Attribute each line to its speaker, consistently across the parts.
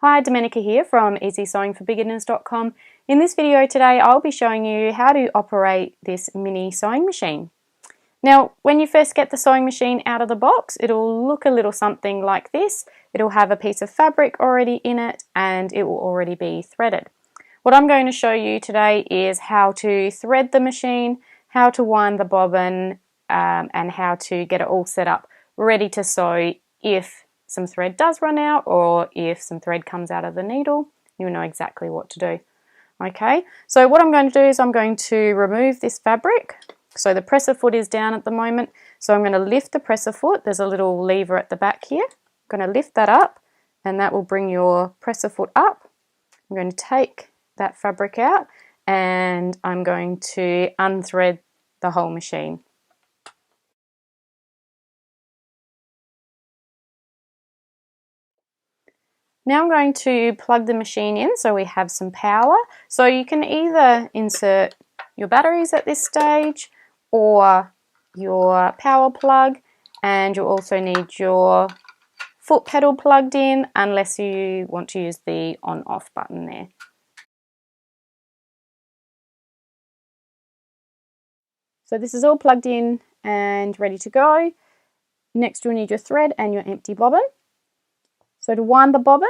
Speaker 1: Hi, Domenica here from easysewingforbeginners.com. In this video today I'll be showing you how to operate this mini sewing machine. Now when you first get the sewing machine out of the box, it'll look a little something like this. It'll have a piece of fabric already in it and it will already be threaded. What I'm going to show you today is how to thread the machine, how to wind the bobbin, and how to get it all set up ready to sew if some thread does run out or if some thread comes out of the needle. You'll know exactly what to do. Okay, so what I'm going to do is I'm going to remove this fabric. So the presser foot is down at the moment, so I'm going to lift the presser foot. There's a little lever at the back here. I'm going to lift that up and that will bring your presser foot up. I'm going to take that fabric out and I'm going to unthread the whole machine. Now I'm going to plug the machine in so we have some power. So you can either insert your batteries at this stage or your power plug, and you'll also need your foot pedal plugged in unless you want to use the on-off button there. So this is all plugged in and ready to go. Next you'll need your thread and your empty bobbin. So to wind the bobbin,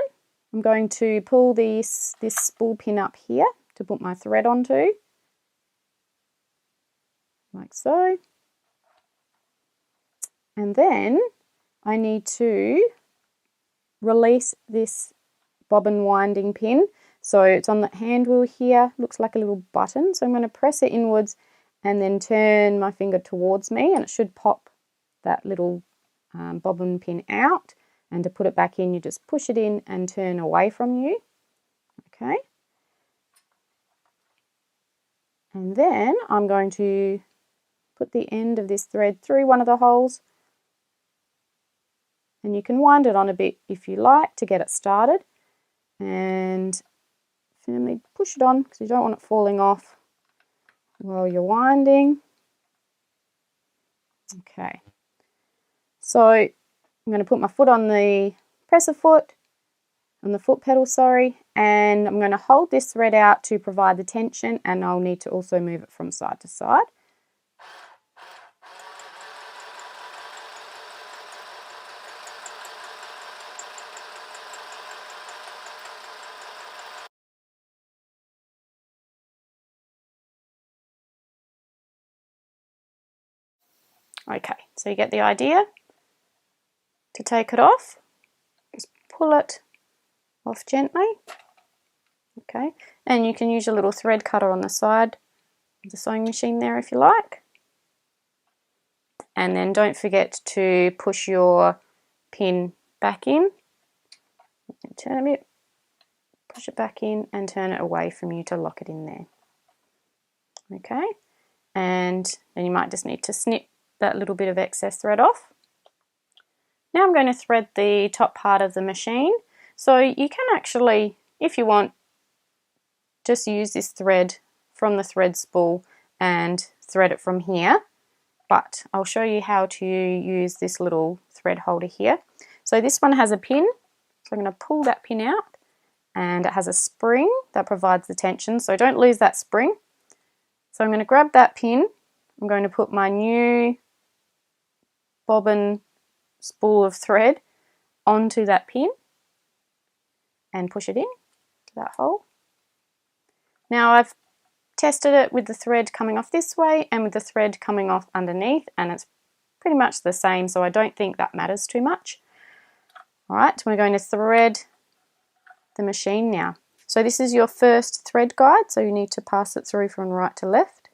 Speaker 1: I'm going to pull this spool pin up here to put my thread onto, like so. And then I need to release this bobbin winding pin. So it's on the hand wheel here, looks like a little button. So I'm going to press it inwards and then turn my finger towards me and it should pop that little bobbin pin out. And to put it back in, you just push it in and turn away from you. Okay. And then I'm going to put the end of this thread through one of the holes. And you can wind it on a bit if you like to get it started. And firmly push it on because you don't want it falling off while you're winding. Okay. So I'm going to put my foot on the presser foot, on the foot pedal, sorry, and I'm going to hold this thread out to provide the tension, and I'll need to also move it from side to side. Okay, so you get the idea. To take it off, just pull it off gently. Okay, and you can use a little thread cutter on the side of the sewing machine there if you like. And then don't forget to push your pin back in. Turn a bit, push it back in and turn it away from you to lock it in there. Okay, and then you might just need to snip that little bit of excess thread off. Now I'm going to thread the top part of the machine. So you can actually, if you want, just use this thread from the thread spool and thread it from here. But I'll show you how to use this little thread holder here. So this one has a pin. So I'm going to pull that pin out and it has a spring that provides the tension. So don't lose that spring. So I'm going to grab that pin. I'm going to put my new bobbin spool of thread onto that pin and push it in to that hole. Now I've tested it with the thread coming off this way and with the thread coming off underneath, and it's pretty much the same, so I don't think that matters too much. Alright, so we're going to thread the machine now. So this is your first thread guide, so you need to pass it through from right to left.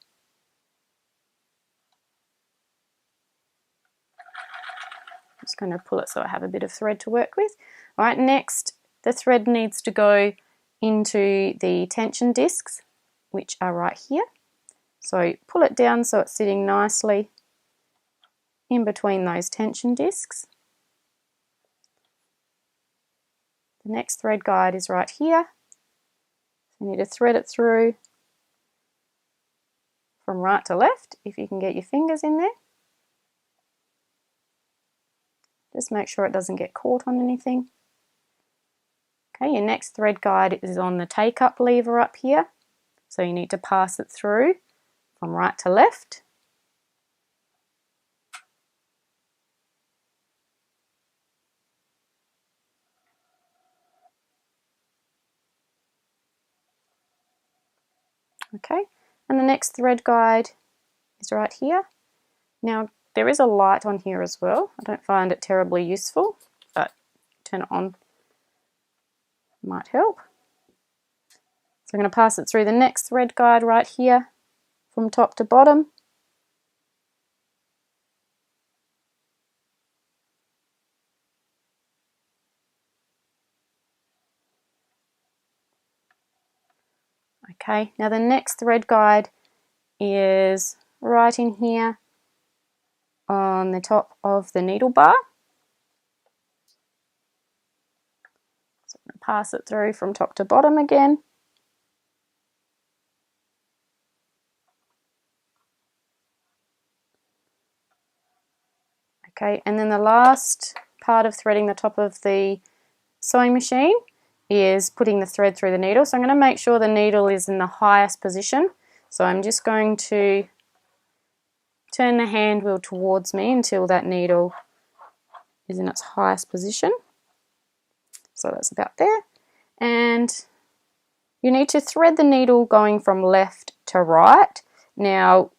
Speaker 1: I'm just going to pull it so I have a bit of thread to work with. Alright, next the thread needs to go into the tension discs, which are right here. So pull it down so it's sitting nicely in between those tension discs. The next thread guide is right here. You need to thread it through from right to left if you can get your fingers in there. Just make sure it doesn't get caught on anything. Okay, your next thread guide is on the take up lever up here. So you need to pass it through from right to left. Okay, and the next thread guide is right here. Now there is a light on here as well. I don't find it terribly useful, but turn it on might help. So I'm going to pass it through the next thread guide right here from top to bottom. Okay, now the next thread guide is right in here on the top of the needle bar. So I'm going to pass it through from top to bottom again. Okay, and then the last part of threading the top of the sewing machine is putting the thread through the needle. So I'm going to make sure the needle is in the highest position. So I'm just going to turn the hand wheel towards me until that needle is in its highest position. So that's about there. And you need to thread the needle going from left to right. Now,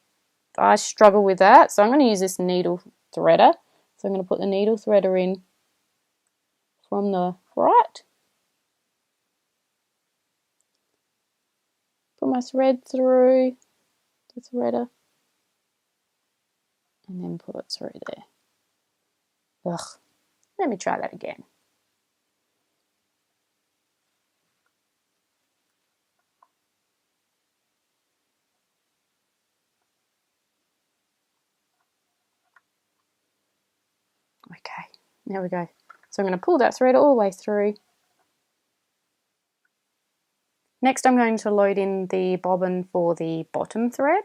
Speaker 1: I struggle with that, so I'm going to use this needle threader. So I'm going to put the needle threader in from the right. Put my thread through the threader. And then put it through there. Ugh. Let me try that again. Okay, there we go. So I'm going to pull that thread all the way through. Next I'm going to load in the bobbin for the bottom thread.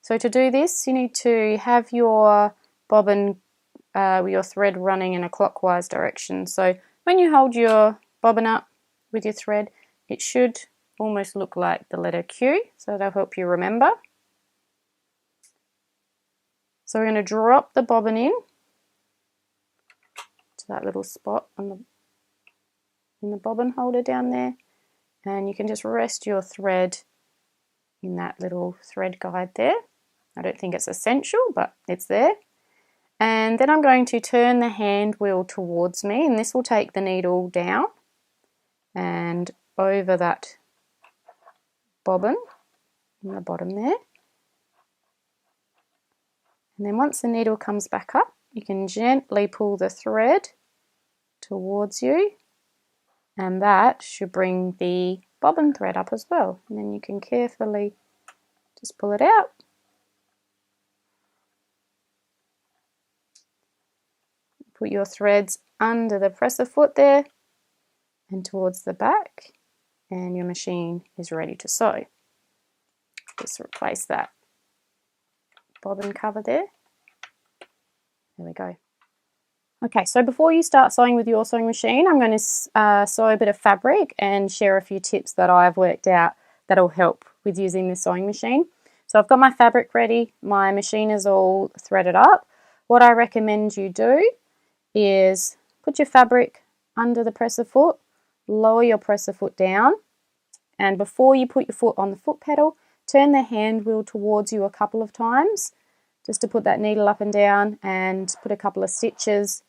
Speaker 1: So to do this you need to have your bobbin with your thread running in a clockwise direction. So when you hold your bobbin up with your thread, it should almost look like the letter Q, so that'll help you remember. So we're going to drop the bobbin in to that little spot on in the bobbin holder down there, and you can just rest your thread in that little thread guide there. I don't think it's essential, but it's there. And then I'm going to turn the hand wheel towards me, and this will take the needle down and over that bobbin in the bottom there. And then once the needle comes back up, you can gently pull the thread towards you, and that should bring the bobbin thread up as well. And then you can carefully just pull it out. Put your threads under the presser foot there and towards the back, and your machine is ready to sew. Just replace that bobbin cover there. There we go. Okay, so before you start sewing with your sewing machine, I'm going to sew a bit of fabric and share a few tips that I've worked out that'll help with using this sewing machine. So I've got my fabric ready, my machine is all threaded up. What I recommend you do is put your fabric under the presser foot, lower your presser foot down, and before you put your foot on the foot pedal, turn the hand wheel towards you a couple of times just to put that needle up and down, and put a couple of stitches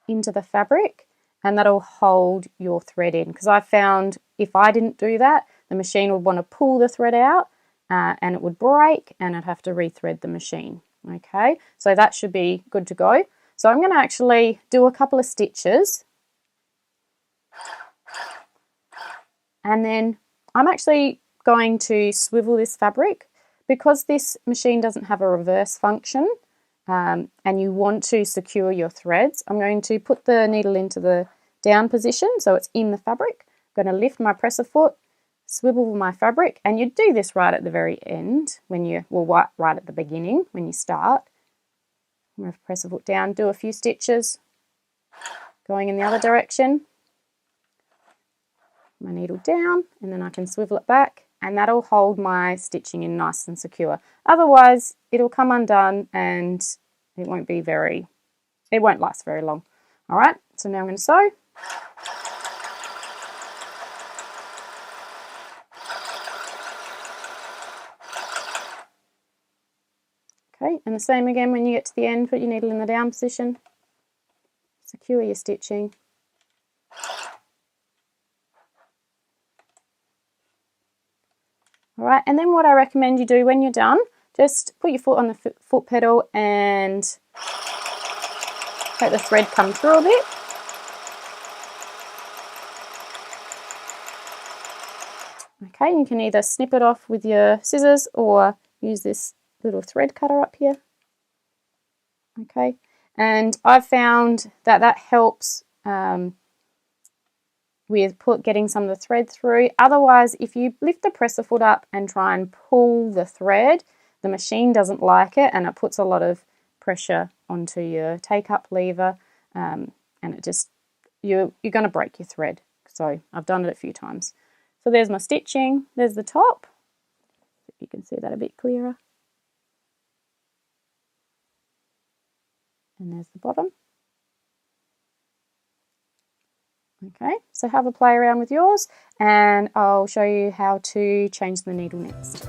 Speaker 1: into the fabric, and that'll hold your thread in, because I found if I didn't do that, the machine would want to pull the thread out and it would break and I'd have to rethread the machine. Okay, so that should be good to go. So I'm going to actually do a couple of stitches, and then I'm actually going to swivel this fabric. Because this machine doesn't have a reverse function and you want to secure your threads, I'm going to put the needle into the down position so it's in the fabric. I'm going to lift my presser foot, swivel my fabric, and you do this right at the very end, when you, well, right at the beginning when you start. I'm going to presser foot down, do a few stitches going in the other direction, my needle down, and then I can swivel it back, and that'll hold my stitching in nice and secure. Otherwise, it'll come undone and it won't last very long. All right, so now I'm going to sew. Okay, and the same again when you get to the end, put your needle in the down position, secure your stitching. All right, and then what I recommend you do when you're done, just put your foot on the foot pedal and let the thread come through a bit. Okay, you can either snip it off with your scissors or use this little thread cutter up here. Okay, and I've found that that helps with getting some of the thread through. Otherwise, if you lift the presser foot up and try and pull the thread, the machine doesn't like it and it puts a lot of pressure onto your take-up lever, and it just, you're going to break your thread. So I've done it a few times. So there's my stitching, there's the top, if you can see that a bit clearer, and there's the bottom. Okay, so have a play around with yours and I'll show you how to change the needle next.